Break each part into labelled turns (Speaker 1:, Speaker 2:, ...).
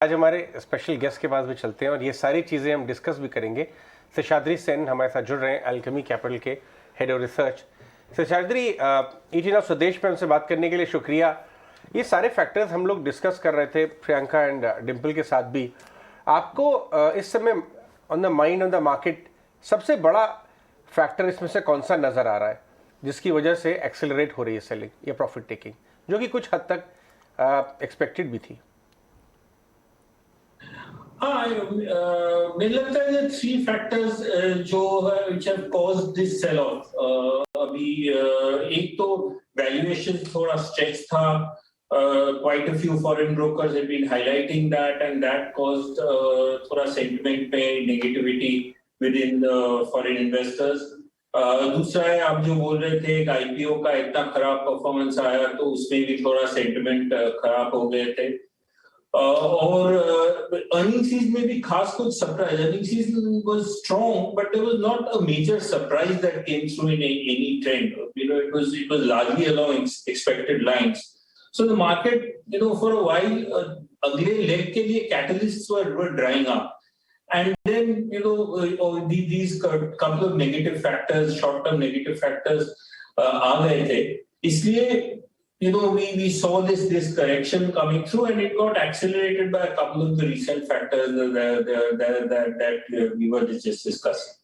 Speaker 1: आज हमारे special guest के पास भी चलते हैं और ये सारी चीज़ें हम डिस्कस भी करेंगे। शेषाद्री सेन हमारे साथ जुड़ रहे हैं, अल्केमी कैपिटल के head of research. Seshadri, ETN of Swadesh पे हमसे बात करने के लिए शुक्रिया। ये सारे फैक्टर्स हम लोग डिस्कस कर रहे थे प्रियंका एंड डिम्पल के साथ भी। आपको इस समय on the mind on the market सबसे बड़ा फैक्टर इसमें से कौन सा नज़र आ रहा है जिसकी वजह से एक्सेलरेट हो रही है सेलिंग या प्रॉफिट टेकिंग, जो कि कुछ हद तक एक्सपेक्टेड भी थी?
Speaker 2: हाँ, मुझे लगता है थ्री फैक्टर्स जो है which have caused this sell off। अभी एक तो वैल्यूएशन थोड़ा स्ट्रेच था। quite a few foreign brokers have been highlighting that and that caused थोड़ा सेंटिमेंट में negativity within the foreign investors। दूसरा है, आप जो बोल रहे थे, एक आईपीओ का इतना खराब परफॉर्मेंस आया तो उसमें भी थोड़ा सेंटिमेंट खराब हो गए थे। और अर्निंग सीजन में भी खास कुछ surprise, earning season was strong but there was not a major surprise that came through in any trend. It was largely along expected lines. So the market for a while अगले leg के लिए catalysts were drawing up and then these couple of negative factors, short term negative factors आ गए थे। इसलिए we saw this correction coming through and it got accelerated by a couple of the recent factors that we were just discussing।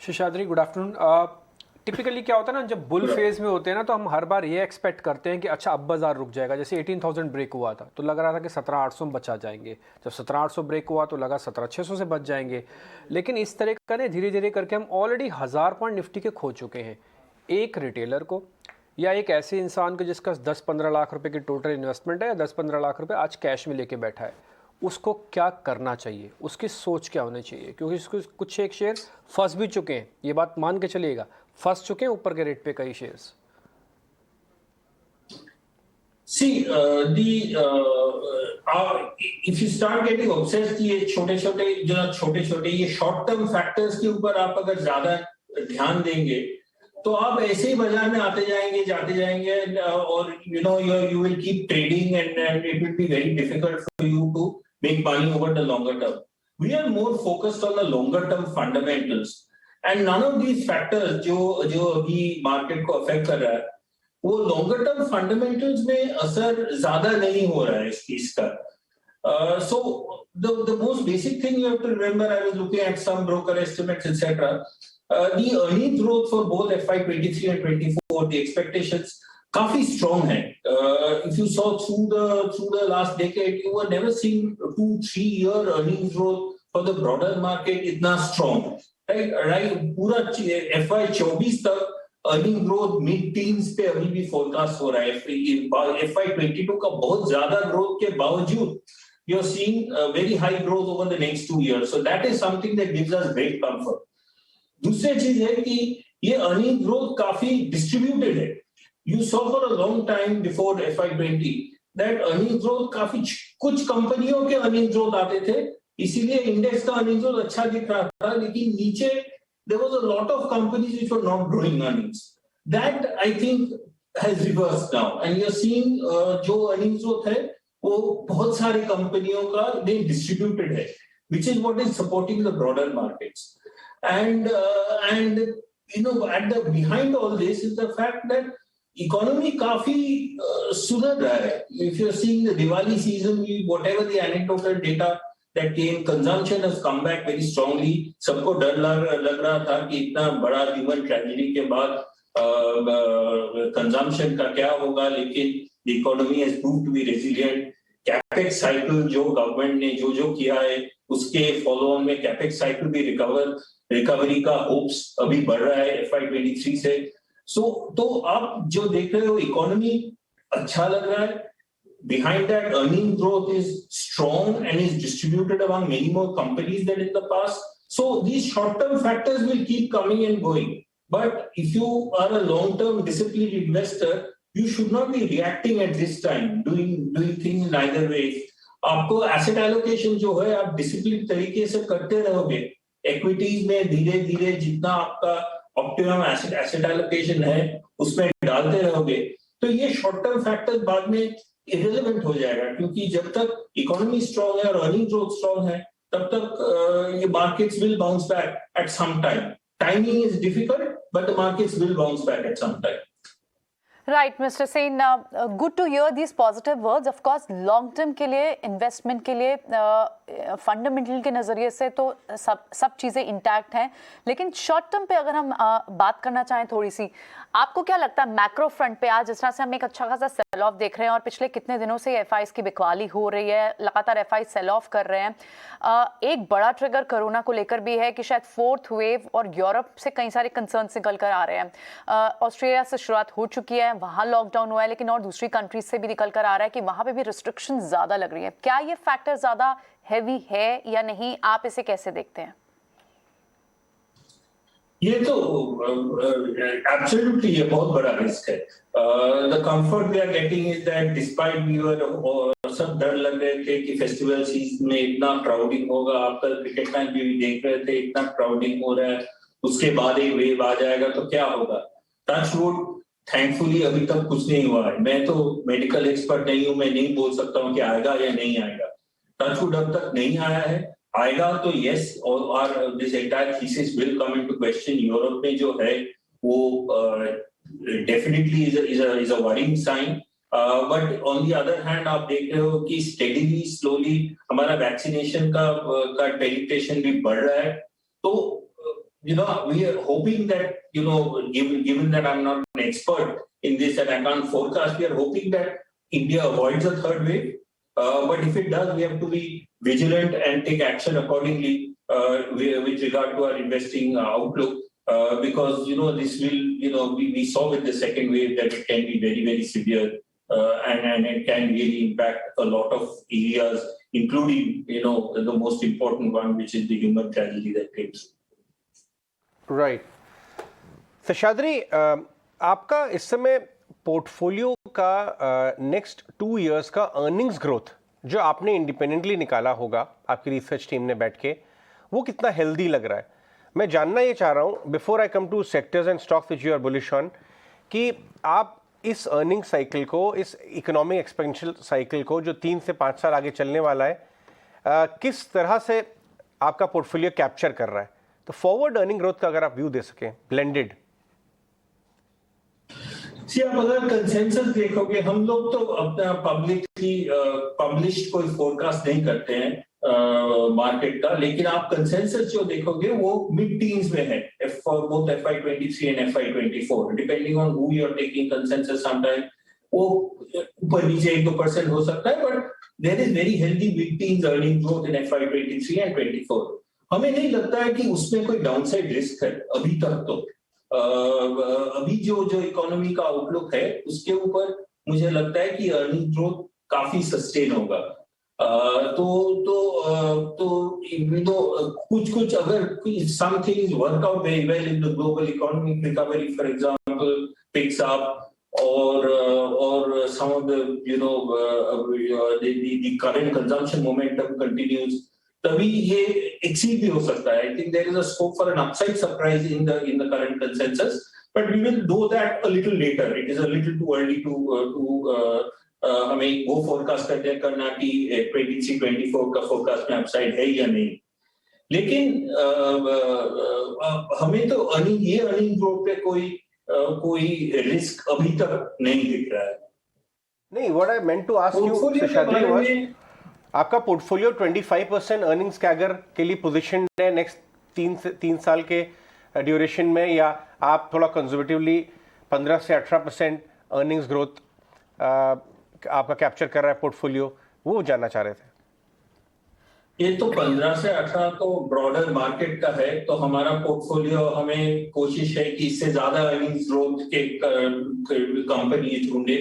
Speaker 3: Seshadri, good afternoon. Typically क्या होता है ना, जब bull phase में होते हैं ना तो हम हर बार ये एक्सपेक्ट करते हैं कि अच्छा अब बाजार रुक जाएगा। जैसे 18,000 ब्रेक हुआ था तो लग रहा था कि 17,800 में बचा जाएंगे, जब 17,800 ब्रेक हुआ तो लगा 17,600 से बच जाएंगे। लेकिन इस तरह का नहीं, धीरे धीरे करके हम ऑलरेडी 1000 पॉइंट निफ्टी के खो चुके हैं। एक रिटेलर को या एक ऐसे इंसान को जिसका 10-15 लाख रुपए की टोटल इन्वेस्टमेंट है या 10-15 लाख रुपए आज कैश में लेके बैठा है, उसको क्या करना चाहिए, उसकी सोच क्या होनी चाहिए? क्योंकि उसको कुछ एक शेयर फंस भी चुके हैं, ये बात मान के चलिएगा, फंस चुके हैं ऊपर के रेट पे कई shares.
Speaker 2: See, if you start getting obsessed ये छोटे-छोटे ये शॉर्ट टर्म फैक्टर्स के ऊपर आप अगर ज्यादा ध्यान देंगे तो आप ऐसे ही बाजार में आते जाएंगे जाते जाएंगे और you will keep trading and it will be very difficult for you to make money over the longer term। We are more focused on the longer term fundamentals and none of these factors जो अभी market को affect कर रहा है वो longer term fundamentals में असर ज्यादा नहीं हो रहा है इस चीज का। So the most basic thing you have to remember, I was looking at some broker estimates etc. The earning growth for both FY23 and 24, the expectations काफी strong है। If you saw through the last decade, you were never seeing 2-3 year earnings growth for the broader market इतना strong, right? पूरा FY24 तक earning growth mid teens पे अभी भी forecast हो रहा है। FY22 का बहुत ज्यादा ग्रोथ के बावजूद you are seeing very high growth over the next 2 years, so that is something that gives us great comfort. दूसरी चीज है कि ये अर्निंग ग्रोथ काफी डिस्ट्रीब्यूटेड है। You saw for a long time before FY20 that earning growth काफी कुछ कंपनियों के अर्निंग ग्रोथ आते थे, इसीलिए इंडेक्स का अर्निंग ग्रोथ अच्छा दिख रहा था, लेकिन नीचे there was a lot of companies which were not growing earnings. That I think has reversed now, and you're seeing जो earnings growth है वो बहुत सारी कंपनियों का they distributed है, which is what is supporting the broader markets. And at the behind all this is the fact that economy काफी सुधर रहा है। If you're seeing the Diwali season, whatever the anecdotal data that came, consumption has come back very strongly। सबको डर लग रहा था कि इतना बड़ा ह्यूमन ट्रेजेडी के बाद कंजम्पशन का क्या होगा, लेकिन the economy has proved to be resilient। Capex cycle जो गवर्नमेंट ने जो किया है उसके फॉलो ऑन में कैपेक्स साइकिल भी रिकवरी का होप्स अभी बढ़ रहा है FY23 से। तो आप जो देख रहे हो इकोनॉमी अच्छा लग रहा है। Behind that, earning growth is strong and is distributed among many more companies than in the past. So these short-term factors will keep coming and going. But if you are a long-term disciplined investor, you should not be reacting at this time, doing things in either ways। आपको asset allocation जो है आप disciplined तरीके से करते रहोगे, equities में धीरे-धीरे जितना आपका optimum asset allocation है उसमें डालते रहोगे, तो ये short-term factors बाद में इरेलेवेंट हो जाएगा, क्योंकि जब तक इकोनॉमी स्ट्रांग है और अर्निंग ग्रोथ स्ट्रांग है तब तक ये markets will bounce back at some time. Timing is difficult, but the markets will bounce back at some time.
Speaker 4: Right, Mr. Sen, good to hear these positive words. Of course, long term के लिए, investment के लिए, fundamental के नज़रिए से तो सब चीज़ें intact हैं. लेकिन short term पे अगर हम बात करना चाहें थोड़ी सी, आपको क्या लगता है मैक्रो फ्रंट पे आज जिस तरह से हम एक अच्छा खासा सेल ऑफ देख रहे हैं और पिछले कितने दिनों से एफआईज की बिकवाली हो रही है, लगातार एफआई सेल ऑफ कर रहे हैं. एक बड़ा ट्रिगर कोरोना को लेकर भी है कि शायद फोर्थ वेव और यूरोप से कई सारे कंसर्न्स निकल कर आ रहे हैं. ऑस्ट्रेलिया से शुरुआत हो चुकी है, वहाँ लॉकडाउन हुआ है, लेकिन और दूसरी कंट्रीज से भी निकल कर आ रहा है कि वहाँ पे भी रिस्ट्रिक्शन ज़्यादा लग रही है. क्या ये फैक्टर ज़्यादा हैवी है या नहीं, आप इसे कैसे देखते हैं?
Speaker 2: ये तो एब्सोल्युटली ये बहुत बड़ा रिस्क है. The comfort we are getting is that despite we were सब डर लग रहे थे कि फेस्टिवल सीजन में इतना क्राउडिंग होगा. आप कल क्रिकेट मैच भी देख रहे थे, इतना क्राउडिंग हो रहा है, उसके बाद एक वेव आ जाएगा तो क्या होगा. टच वुड, थैंकफुली अभी तक कुछ नहीं हुआ है. मैं तो मेडिकल एक्सपर्ट नहीं हूं, मैं नहीं बोल सकता हूं कि आएगा या नहीं आएगा. टच वुड अब तक नहीं आया है. आएगा तो यस, और this entire thesis will come into question. Europe में जो है वो definitely is a worrying sign. But on the other hand आप देख रहे हो कि स्टेडीली स्लोली हमारा वैक्सीनेशन का पेनिट्रेशन भी बढ़ रहा है. तो we are hoping that, given that I'm not an expert in this and I can't forecast, we are hoping that India avoids a third wave. But if it does, we have to be vigilant and take action accordingly with regard to our investing outlook. Because, this will, we saw with the second wave that it can be very, very severe. And it can really impact a lot of areas, including, the most important one, which is the human tragedy that came through.
Speaker 1: Right. Seshadri, आपका इस समय portfolio का next 2 years का earnings growth जो आपने independently निकाला होगा आपकी रिसर्च टीम ने बैठ के, वो कितना हेल्दी लग रहा है? मैं जानना ये चाह रहा हूँ, before I come to sectors and stocks which you are bullish on, कि आप इस अर्निंग साइकिल को, इस इकोनॉमिक एक्सपेंशन साइकिल को जो 3 से 5 साल आगे चलने वाला है, किस तरह से आपका पोर्टफोलियो कैप्चर कर रहा है? तो फॉरवर्ड अर्निंग ग्रोथ का अगर आप व्यू दे सकें, ब्लेंडेड.
Speaker 2: आप अगर कंसेंसस देखोगे, हम लोग तो अपना पब्लिकली पब्लिश्ड कोई फोरकास्ट नहीं करते हैं मार्केट का, लेकिन आप कंसेंसस जो देखोगे वो मिड टीन्स में है for both FY23 and FY24, depending on who you are taking consensus. Sometime वो ऊपर नीचे 1-2% हो सकता है, but there is very healthy mid teens earning growth in FY23 and 24. हमें नहीं लगता है कि उसमें कोई डाउनसाइड रिस्क है अभी तक. तो अभी जो इकोनॉमी का आउटलुक है उसके ऊपर मुझे लगता है कि अर्निंग ग्रोथ काफी सस्टेन होगा. कुछ अगर some things work out very well in the global economic recovery, for example, picks up, or some of the the current consumption momentum continues, तभी ये exceed भी हो सकता है. I think there is a scope for an upside surprise in the current consensus, but we will know that a little later. It is a little too early to हमें वो forecast करना कि 23-24 का forecast में upside है या नहीं. लेकिन हमें तो अर्निंग ग्रोथ पे कोई रिस्क अभी तक नहीं दिख रहा है.
Speaker 1: नहीं, what I meant to ask you, Seshadri, was आपका पोर्टफोलियो 25% अर्निंग्स कैगर के लिए पोजीशन है नेक्स्ट 3 साल के ड्यूरेशन में, या आप थोड़ा कंजर्वेटिवली 15 से 18% अर्निंग्स ग्रोथ आपका कैप्चर कर रहा है पोर्टफोलियो, वो जानना चाह रहे थे.
Speaker 2: ये तो 15 से 18 तो ब्रॉडर मार्केट का है, तो हमारा पोर्टफोलियो, हमें कोशिश है कि इससे ज्यादा अर्निंग्स ग्रोथ के कंपनी ढूंढे.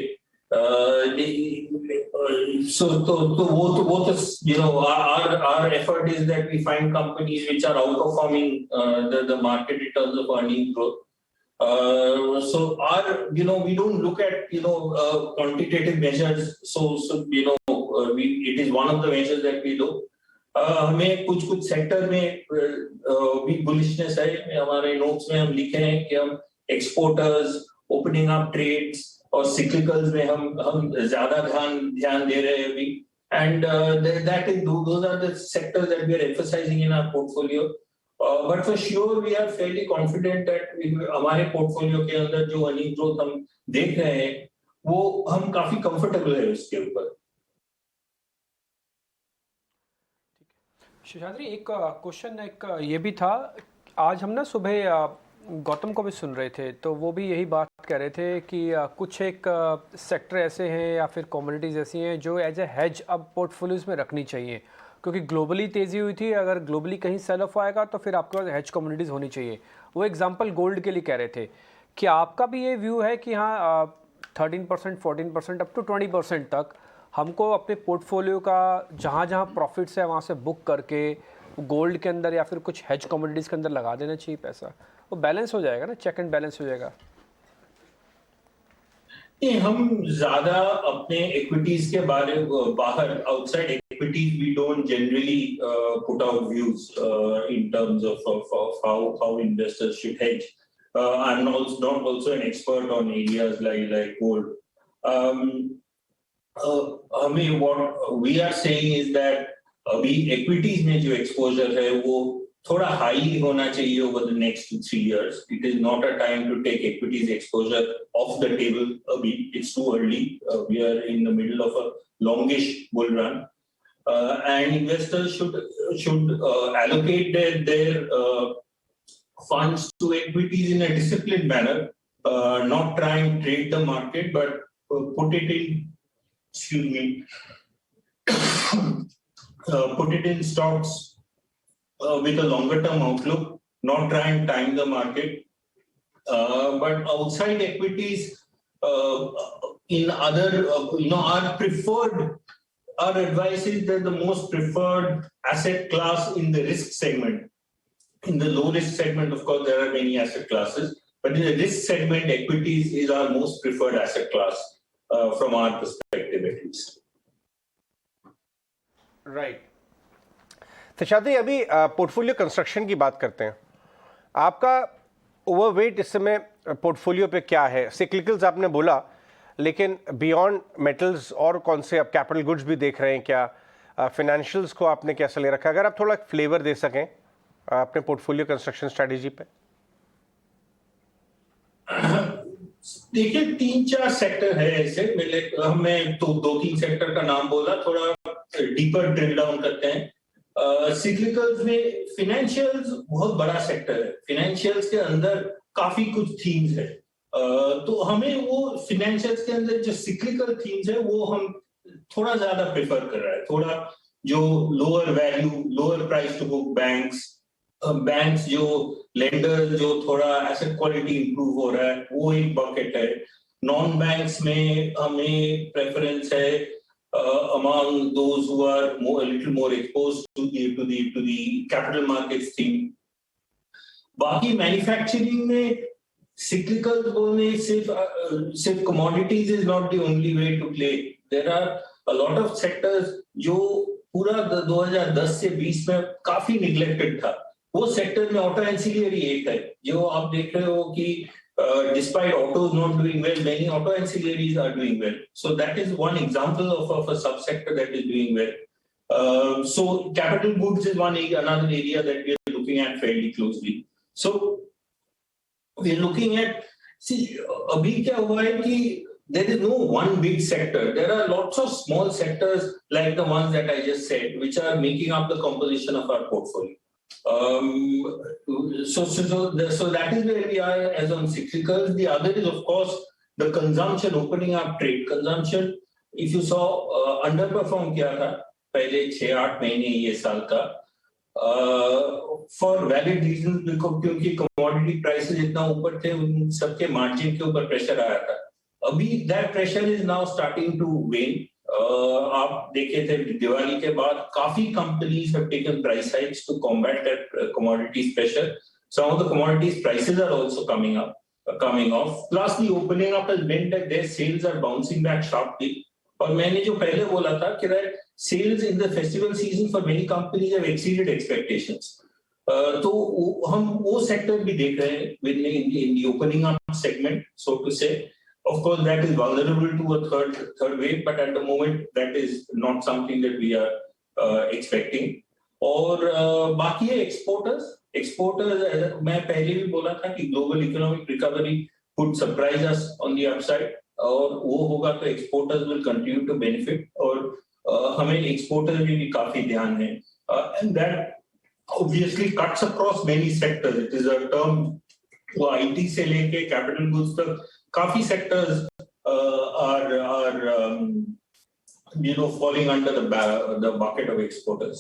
Speaker 2: So our effort is that we find companies which are outperforming the market in terms of earning growth. So we don't look at quantitative measures. So it is one of the measures that we do. हमें कुछ sector में भी bullishness है. हमारे notes में हम लिखे हैं कि हम एक्सपोर्टर्स, ओपनिंग अप ट्रेड्स, और सिक्लिकल्स में हम ज्यादा ध्यान दे रहे हैं अभी, and those are the sectors that we are emphasizing in our portfolio. But for sure we are fairly confident that हमारे portfolio के अंदर जो earning growth हम देख रहे हैं वो हम काफी comfortable है उसके ऊपर।
Speaker 3: शेषाद्री, एक क्वेश्चन एक ये भी था, आज हम ना सुबह गौतम को भी सुन रहे थे तो वो भी यही बात कह रहे थे कि कुछ एक सेक्टर ऐसे हैं या फिर कमोडिटीज़ ऐसी हैं जो एज ए हेज अब पोर्टफोलियोज में रखनी चाहिए, क्योंकि ग्लोबली तेज़ी हुई थी, अगर ग्लोबली कहीं सेल ऑफ आएगा तो फिर आपके पास हेज कमोडिटीज़ होनी चाहिए। वो एग्जांपल गोल्ड के लिए कह रहे थे। क्या आपका भी ये व्यू है कि हाँ 13%, 14%, अप टू 20% तक हमको अपने पोर्टफोलियो का जहाँ जहाँ प्रॉफिट्स है वहाँ से बुक करके गोल्ड के अंदर या फिर कुछ हेज कमोडिटीज़ के अंदर लगा देना चाहिए पैसा? वो बैलेंस हो जाएगा ना, चेक एंड बैलेंस हो जाएगा।
Speaker 2: नहीं, हम ज्यादा अपने इक्विटीज के बाहर outside equities we don't generally put out views in terms of how investors should hedge. I am not also an expert on areas like gold. हमें what we are saying is that अभी equities में जो exposure है वो थोड़ा high होना चाहिए over the next 2-3 years. It is not a time to take equities exposure off the table. It's too early. We are in the middle of a longish bull run, and investors should allocate their funds to equities in a disciplined manner, not try and trade the market, but put it in. Excuse me. Put it in stocks with a longer term outlook, not try and time the market. But outside equities, in other, our advice is that the most preferred asset class in the risk segment. In the low risk segment, of course, there are many asset classes, but in the risk segment, equities is our most preferred asset class from our perspective, at least.
Speaker 1: Right. Seshadri, अभी portfolio construction की बात करते हैं। आपका overweight इस समय portfolio पे क्या है? सिक्लिकल्स आपने बोला, लेकिन बियॉन्ड मेटल्स और कौन से, अब कैपिटल गुड्स भी देख रहे हैं क्या? फाइनेंशियल्स को आपने कैसे ले रखा है? अगर आप थोड़ा फ्लेवर दे सकें अपने पोर्टफोलियो कंस्ट्रक्शन स्ट्रेटेजी पे।
Speaker 2: देखिए, 3-4 सेक्टर है ऐसे। मैं तो 2-3 सेक्टर का नाम बोला, थोड़ा डीपर ड्रिल डाउन करते हैं। सिक्लिकल्स में फाइनेंशियल्स बहुत बड़ा सेक्टर है। फाइनेंशियल्स के अंदर काफी कुछ थीम्स है, तो हमें वो फाइनेंशियल्स के अंदर जो सिक्लिकल थीम्स है वो हम थोड़ा ज्यादा प्रेफर कर रहा है। थोड़ा जो lower value, lower price to book banks, जो लेंडर जो थोड़ा एसेट क्वालिटी इंप्रूव हो रहा है, वो एक बकेट है। नॉन बैंक्स में हमें प्रेफरेंस है among those who are a little more exposed to the capital markets theme. बाकी मैन्युफैक्चरिंग में cyclical बोलने सिर्फ commodities is not the only way to play. There are a lot of sectors जो पूरा 2010 से 20 में काफी neglected था। वो सेक्टर में ऑटो एंसिलियरी एक है, जो आप देख रहे हो कि despite autos not doing well, many auto ancillaries are doing well. So that is one example of a subsector that is doing well. So capital goods is another area that we are looking at fairly closely. So we are looking at, abhi kya hua hai ki there is no one big sector. There are lots of small sectors like the ones that I just said, which are making up the composition of our portfolio. So that is where we are as on cyclicals. The other is, of course, the consumption, opening up trade. Consumption, if you saw, underperform किया था पहले 6-8 महीने ये साल का, for valid reasons, क्योंकि commodity prices इतना ऊपर थे, उन सबके margin के ऊपर pressure आया था। अभी that pressure is now starting to wane. आप देखे थे दिवाली के बाद काफी companies have taken price hikes to combat that commodities pressure. Some of the commodities prices are also coming off. Plus the opening up has meant that their sales are bouncing back sharply. और मैंने जो पहले बोला था कि that sales in the festival season for many companies have exceeded expectations. तो हम वो सेक्टर भी देख रहे हैं in the opening up segment, so to say. Of course, that is vulnerable to a third wave, but at the moment that is not something that we are expecting. और बाकी है एक्सपोर्टर्स मैं पहले भी बोला था कि global economic recovery could surprise us on the upside, और वो होगा तो exporters will continue to benefit, और हमें एक्सपोर्टर्स में भी काफी ध्यान है, and that obviously cuts across many sectors. It is a term वो IT से लेके कैपिटल गुड्स तक काफी sectors are falling under the bucket of exporters.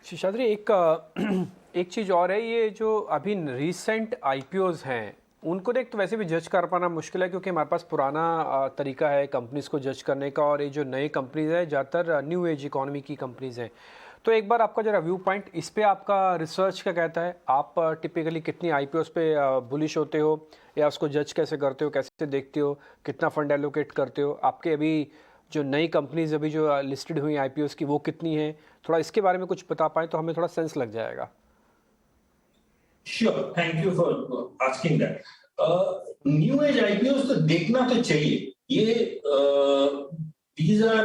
Speaker 3: Seshadri, एक चीज़ और है, ये जो अभी रीसेंट IPOs हैं उनको देख तो वैसे भी जज कर पाना मुश्किल है, क्योंकि हमारे पास पुराना तरीका है कंपनीज़ को जज करने का, और ये जो नई कंपनीज़ है ज़्यादातर न्यू एज इकोनॉमी की कंपनीज़ हैं। तो एक बार आपका जरा व्यू पॉइंट इस पे, आपका रिसर्च क्या कहता है? आप टिपिकली कितनी IPOs पे बुलिश होते हो, या उसको जज कैसे करते हो, कैसे देखते हो, कितना फंड एलोकेट करते हो? आपके अभी जो नई कंपनीज अभी जो लिस्टेड हुई IPOs की वो कितनी है? थोड़ा इसके बारे में कुछ बता पाएँ तो हमें थोड़ा सेंस लग जाएगा।
Speaker 2: Sure, thank you for asking that. New age IPOs तो देखना तो चाहिए, ये these are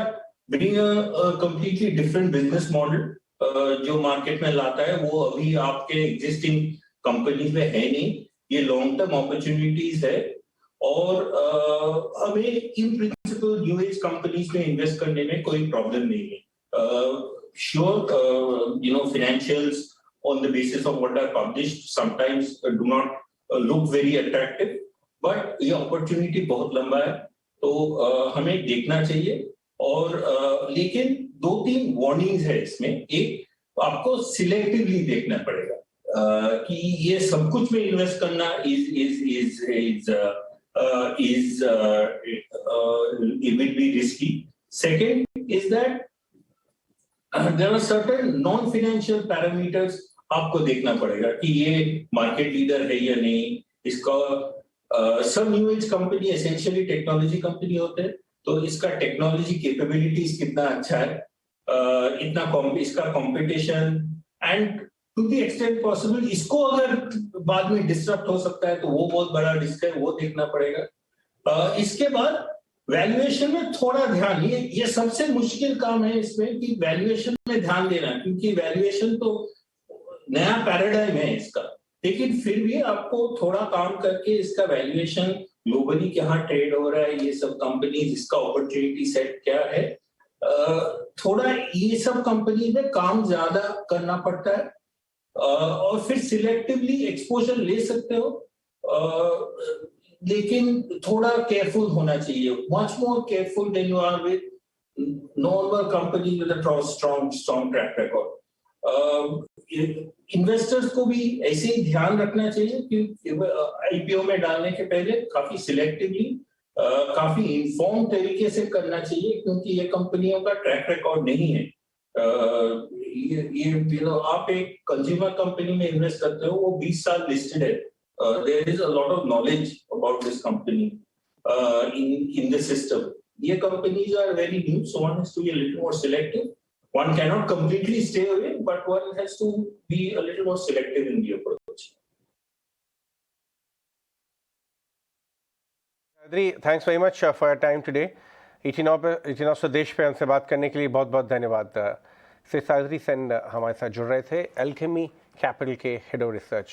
Speaker 2: bringing a completely different business model, जो मार्केट में लाता है वो अभी आपके एग्जिस्टिंग कंपनीज में है नहीं, ये लॉन्ग टर्म अपॉर्चुनिटीज है, और हमें in principle new age companies में इन्वेस्ट करने में कोई प्रॉब्लम नहीं है। Sure, financials on the basis of what are published sometimes do not look very attractive, but ये opportunity बहुत लंबा है, तो हमें देखना चाहिए, और लेकिन 2-3 वार्निंग्स है इसमें। एक, आपको सिलेक्टिवली देखना पड़ेगा कि ये सब कुछ में इन्वेस्ट करना it will be risky. Second is that there are certain non-financial parameters आपको देखना पड़ेगा कि ये मार्केट लीडर है या नहीं। इसका सब new age company essentially technology company होते हैं, तो इसका टेक्नोलॉजी कैपेबिलिटीज कितना अच्छा है, इसका competition, and to the extent possible इसको अगर बाद में डिस्टर्ब हो सकता है तो वो बहुत बड़ा रिस्क है, वो देखना पड़ेगा। इसके बाद वैल्यूएशन में थोड़ा ध्यान, ये सबसे मुश्किल काम है इसमें कि वैल्यूएशन में ध्यान देना, क्योंकि वैल्यूएशन तो नया पैराडाइम है इसका, लेकिन फिर भी आपको थोड़ा काम करके इसका वैल्यूएशन ग्लोबली क्या ट्रेड हो रहा है, ये सब कंपनीज, इसका अपॉर्चुनिटी सेट क्या है, थोड़ा ये सब कंपनी में काम ज्यादा करना पड़ता है, और फिर सिलेक्टिवली एक्सपोजर ले सकते हो, लेकिन थोड़ा केयरफुल होना चाहिए, much more careful than you are with normal company with a strong track record. Investors को भी ऐसे ही ध्यान रखना चाहिए कि IPO में डालने के पहले काफी सिलेक्टिवली, काफी इन्फॉर्म तरीके से करना चाहिए, क्योंकि ये कंपनियों का ट्रैक रिकॉर्ड नहीं है। आप एक कंज्यूमर कंपनी में इन्वेस्ट करते हो, वो 20 साल लिस्टेड है, there is a lot of knowledge about this company in the system. ये companies are very new, so one has to be a little more selective. One cannot completely stay away, but one has to be a little more selective in the approach.
Speaker 1: Thanks very much for your time today. 18 स्वदेश पे हमसे बात करने के लिए बहुत बहुत धन्यवाद। शेषाद्री सेन हमारे साथ जुड़ रहे थे, एल्केमी कैपिटल के हेड ऑफ रिसर्च।